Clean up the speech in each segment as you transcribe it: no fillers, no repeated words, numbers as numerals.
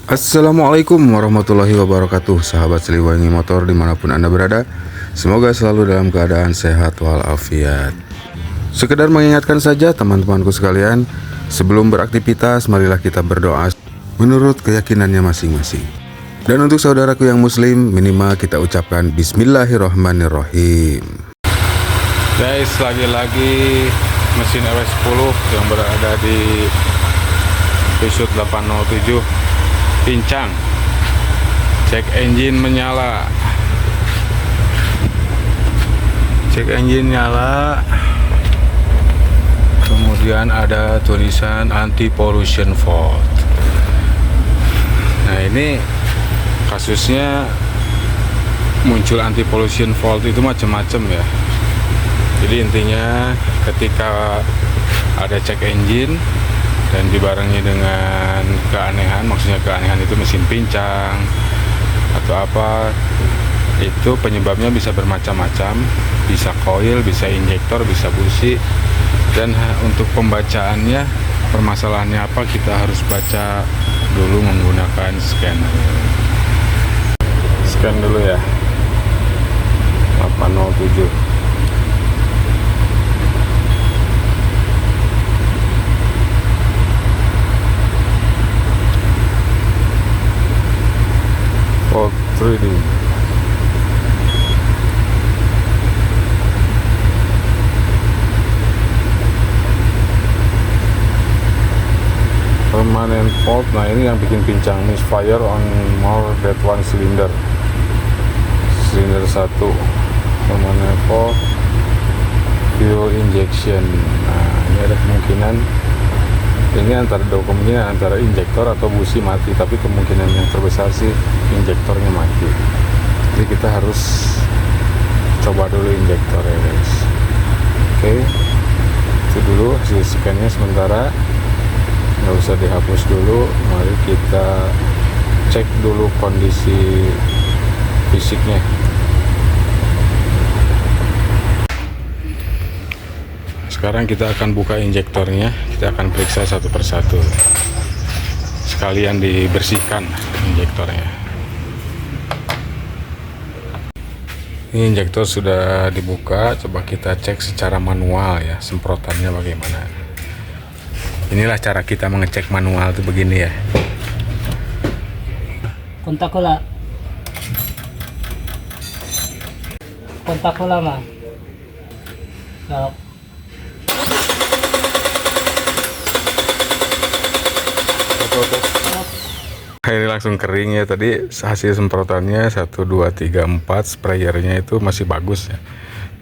Assalamualaikum warahmatullahi wabarakatuh, sahabat Siliwangi Motor dimanapun Anda berada. Semoga selalu dalam keadaan sehat walafiat. Sekedar mengingatkan saja teman-temanku sekalian, sebelum beraktivitas marilah kita berdoa menurut keyakinannya masing-masing. Dan untuk saudaraku yang muslim, minimal kita ucapkan Bismillahirrohmanirrohim. Guys, lagi-lagi mesin RS10 yang berada di episode 807 pincang, cek engine menyala, kemudian ada tulisan anti pollution fault. Nah, ini kasusnya muncul anti pollution fault itu macam-macam ya. Jadi intinya ketika ada cek engine dan dibarengi dengan keanehan, maksudnya keanehan itu mesin pincang atau apa, itu penyebabnya bisa bermacam-macam, bisa koil, bisa injektor, bisa busi. Dan untuk pembacaannya, permasalahannya apa, kita harus baca dulu menggunakan scanner. Scan dulu ya, 807. Fault reading. Permanent fault. Nah, ini yang bikin pincang, misfire on more than one cylinder. Silinder 1. Permanent fault, fuel injection. Nah, ini ada kemungkinan, ini kemungkinan antara injektor atau busi mati, tapi kemungkinan yang terbesar sih injektornya mati. Jadi kita harus coba dulu injektor ya guys. Oke, itu dulu hasil scan-nya sementara, nggak usah dihapus dulu. Mari kita cek dulu kondisi fisiknya. Sekarang kita akan buka injektornya, kita akan periksa satu persatu, sekalian dibersihkan injektornya. Ini injektor sudah dibuka, coba kita cek secara manual ya, semprotannya bagaimana. Inilah cara kita mengecek manual, itu begini ya. Kontak kola mah. Nah, Ini langsung kering ya. Tadi hasil semprotannya 1, 2, 3, 4, sprayernya itu masih bagus ya.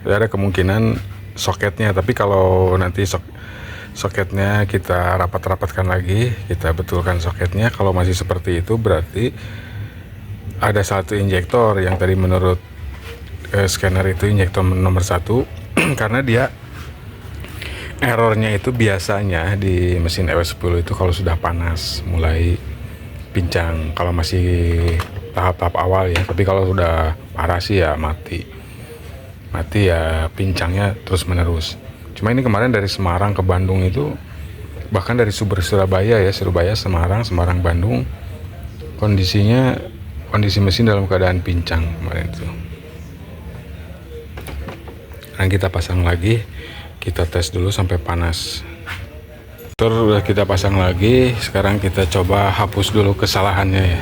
Jadi ada kemungkinan soketnya, tapi kalau nanti soketnya kita rapat-rapatkan lagi, kita betulkan soketnya. Kalau masih seperti itu berarti ada satu injektor yang tadi menurut scanner itu injektor nomor 1 karena dia errornya itu biasanya di mesin RS10 itu kalau sudah panas mulai pincang, kalau masih tahap-tahap awal ya. Tapi kalau sudah parah sih ya mati ya, pincangnya terus menerus. Cuma ini kemarin dari Semarang ke Bandung itu, bahkan dari Surabaya ya, Semarang, Bandung, kondisi mesin dalam keadaan pincang kemarin itu. Sekarang kita pasang lagi, kita tes dulu sampai panas. Udah kita pasang lagi, sekarang kita coba hapus dulu kesalahannya ya.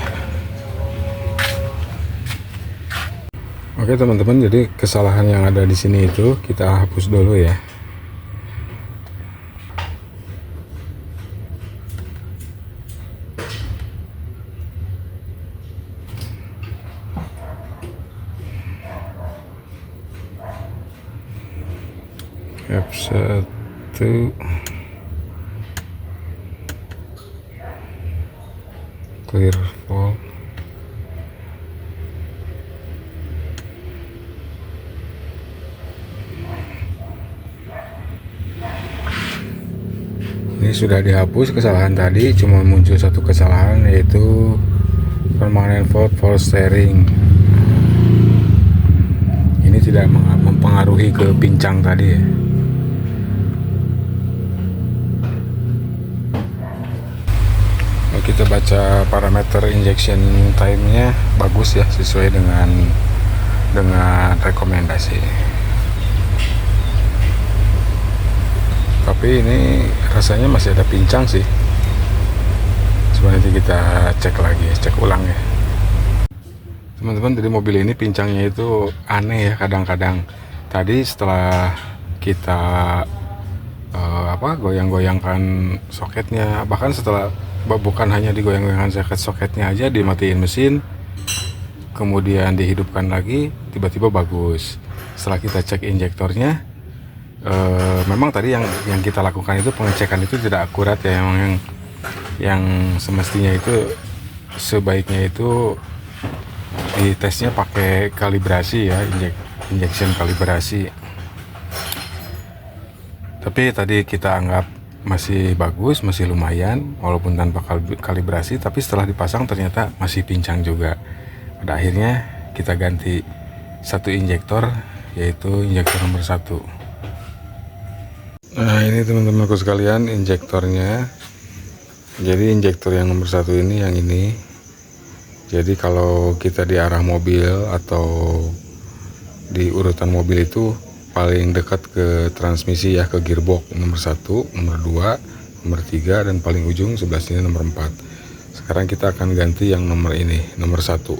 Oke teman-teman, jadi kesalahan yang ada di sini itu kita hapus dulu ya. F1 clear fault. Ini sudah dihapus kesalahan tadi, cuma muncul satu kesalahan, yaitu permanent fault for steering. Ini tidak mempengaruhi ke pincang tadi ya. kita baca parameter injection time-nya bagus ya, sesuai dengan rekomendasi. Tapi ini rasanya masih ada pincang sih. Coba nanti kita cek ulang ya. Teman-teman, dari mobil ini pincangnya itu aneh ya kadang-kadang. Tadi setelah kita goyang-goyangkan soketnya, bahkan setelah bukan hanya digoyang-goyangkan soketnya aja, dimatiin mesin, kemudian dihidupkan lagi, tiba-tiba bagus. Setelah kita cek injektornya, memang tadi yang kita lakukan itu pengecekan itu tidak akurat ya. Memang yang semestinya itu sebaiknya itu di tesnya pakai kalibrasi ya, injection kalibrasi. Tapi tadi kita anggap masih bagus, masih lumayan walaupun tanpa kalibrasi, tapi setelah dipasang ternyata masih pincang juga. Pada akhirnya kita ganti satu injektor, yaitu injektor nomor 1. Nah, ini teman-temanku sekalian injektornya. Jadi injektor yang nomor 1 ini yang ini. Jadi kalau kita di arah mobil atau di urutan mobil itu paling dekat ke transmisi ya, ke gearbox nomor 1, nomor 2, nomor 3, dan paling ujung sebelah sini nomor 4. Sekarang kita akan ganti yang nomor ini, nomor 1,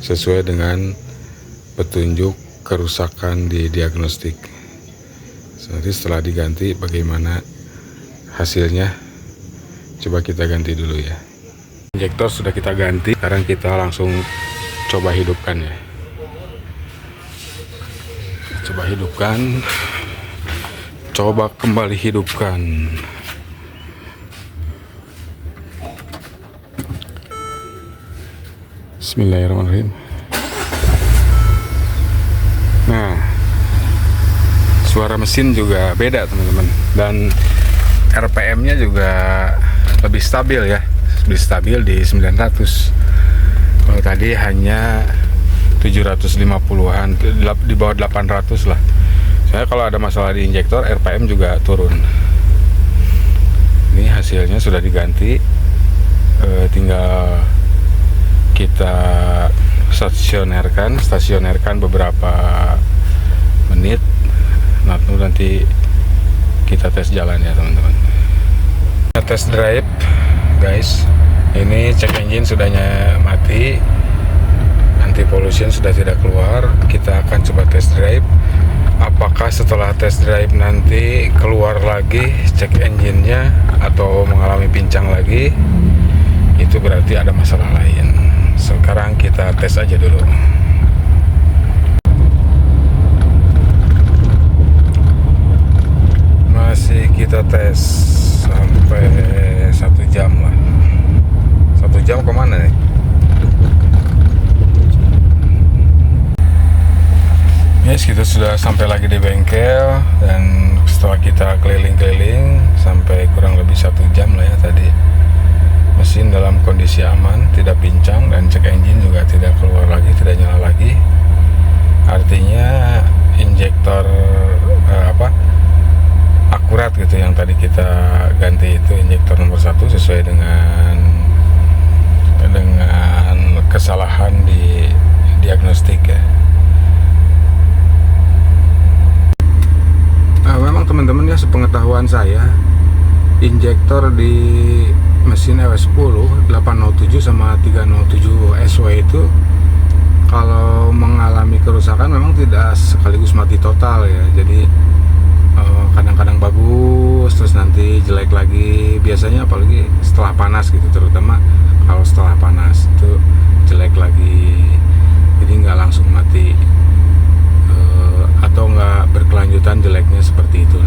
sesuai dengan petunjuk kerusakan di diagnostik. Nanti setelah diganti bagaimana hasilnya, coba kita ganti dulu ya. Injektor sudah kita ganti, sekarang kita langsung coba hidupkan ya. Coba kembali hidupkan. Bismillahirrahmanirrahim. Nah, suara mesin juga beda teman-teman, dan RPM-nya juga lebih stabil ya, lebih stabil di 900. Kalau tadi hanya 750-an, di bawah 800 lah. Saya kalau ada masalah di injektor, RPM juga turun. Ini hasilnya sudah diganti, tinggal kita stasionerkan beberapa menit. Nanti kita tes jalan ya teman-teman. Kita tes drive guys. Ini check engine sudah mati, anti pollution sudah tidak keluar. Kita akan coba test drive. Apakah setelah test drive nanti keluar lagi check engine-nya atau mengalami pincang lagi, itu berarti ada masalah lain. Sekarang kita tes aja dulu. Masih kita tes sampai 1 jam lah. 1 jam kemana nih? Yes, kita sudah sampai lagi di bengkel, dan setelah kita keliling-keliling sampai kurang lebih 1 jam lah ya tadi. Mesin dalam kondisi aman, tidak pincang, dan cek engine juga tidak keluar lagi, tidak nyala lagi. Artinya injektor akurat gitu yang tadi kita ganti itu, injektor nomor 1 sesuai dengan kesalahan di diagnostik ya. Memang teman-teman ya, sepengetahuan saya injektor di mesin EW10 807 sama 307 SW itu kalau mengalami kerusakan memang tidak sekaligus mati total ya. Jadi kadang-kadang bagus, terus nanti jelek lagi. Biasanya apalagi setelah panas gitu, terutama kalau setelah panas itu jelek lagi. Jadi nggak langsung mati, atau nggak berkelanjutan jeleknya seperti itu.